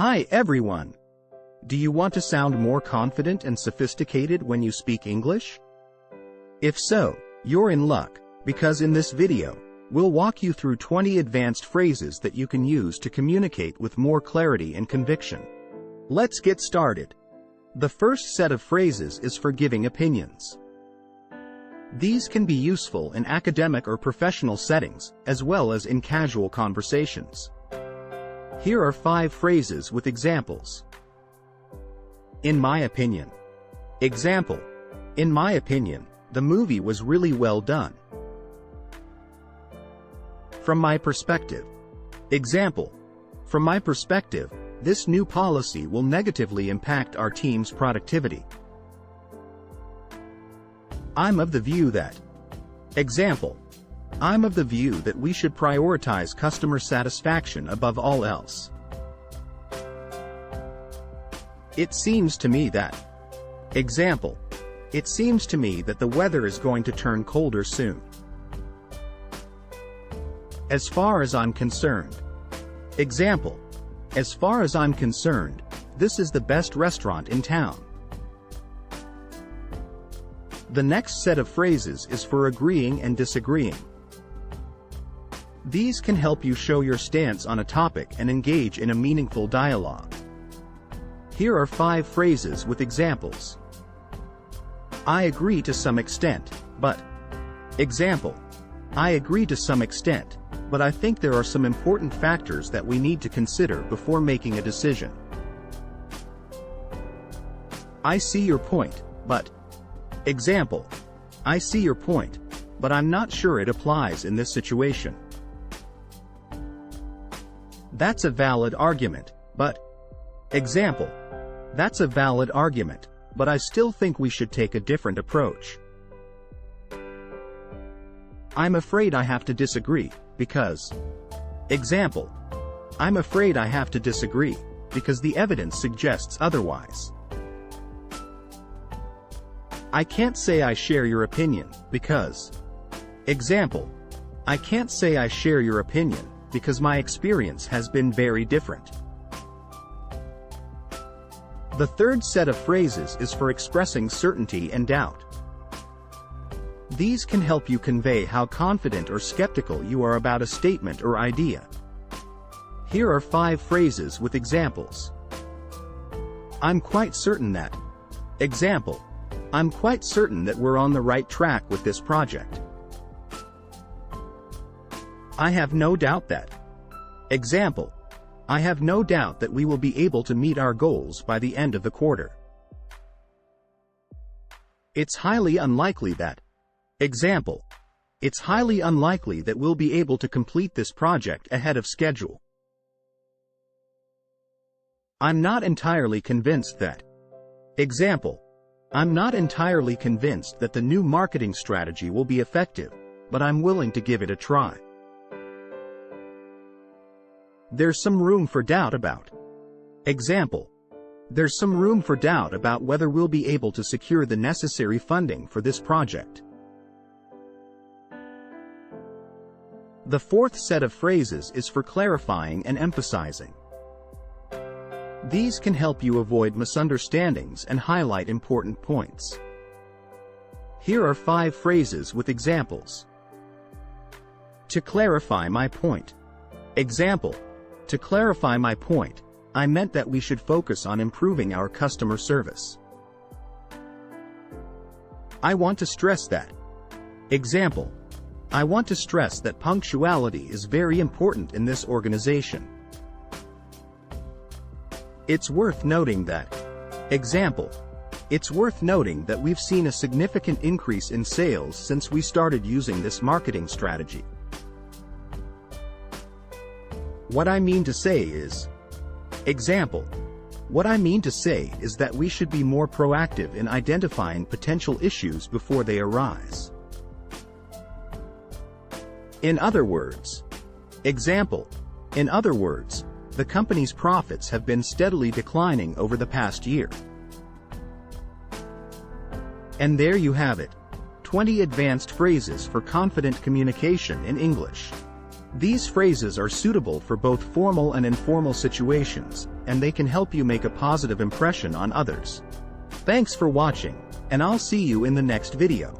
Hi everyone! Do you want to sound more confident and sophisticated when you speak English? If so, you're in luck, because in this video, we'll walk you through 20 advanced phrases that you can use to communicate with more clarity and conviction. Let's get started. The first set of phrases is for giving opinions. These can be useful in academic or professional settings, as well as in casual conversations. Here are 5 phrases with examples. In my opinion. Example: in my opinion, the movie was really well done. From my perspective. Example: from my perspective, this new policy will negatively impact our team's productivity. I'm of the view that. Example: I'm of the view that we should prioritize customer satisfaction above all else. It seems to me that. Example: it seems to me that the weather is going to turn colder soon. As far as I'm concerned. Example: as far as I'm concerned, this is the best restaurant in town. The next set of phrases is for agreeing and disagreeing. These can help you show your stance on a topic and engage in a meaningful dialogue. Here are 5 phrases with examples. I agree to some extent, but. Example: I agree to some extent, but I think there are some important factors that we need to consider before making a decision. I see your point, but. Example: I see your point, but I'm not sure it applies in this situation. That's a valid argument, but. Example: that's a valid argument, but I still think we should take a different approach. I'm afraid I have to disagree, because. Example: I'm afraid I have to disagree, because the evidence suggests otherwise. I can't say I share your opinion, because. Example: I can't say I share your opinion, because my experience has been very different. The third set of phrases is for expressing certainty and doubt. These can help you convey how confident or skeptical you are about a statement or idea. Here are 5 phrases with examples. I'm quite certain that. Example: I'm quite certain that we're on the right track with this project. I have no doubt that. Example: I have no doubt that we will be able to meet our goals by the end of the quarter. It's highly unlikely that. Example: it's highly unlikely that we'll be able to complete this project ahead of schedule. I'm not entirely convinced that. Example: I'm not entirely convinced that the new marketing strategy will be effective, but I'm willing to give it a try. There's some room for doubt about. Example: there's some room for doubt about whether we'll be able to secure the necessary funding for this project. The fourth set of phrases is for clarifying and emphasizing. These can help you avoid misunderstandings and highlight important points. Here are 5 phrases with examples. To clarify my point. Example: to clarify my point, I meant that we should focus on improving our customer service. I want to stress that. Example: I want to stress that punctuality is very important in this organization. It's worth noting that. Example: it's worth noting that we've seen a significant increase in sales since we started using this marketing strategy. What I mean to say is. Example: what I mean to say is that we should be more proactive in identifying potential issues before they arise. In other words. Example: in other words, the company's profits have been steadily declining over the past year. And there you have it. 20 advanced phrases for confident communication in English. These phrases are suitable for both formal and informal situations, and they can help you make a positive impression on others. Thanks for watching, and I'll see you in the next video.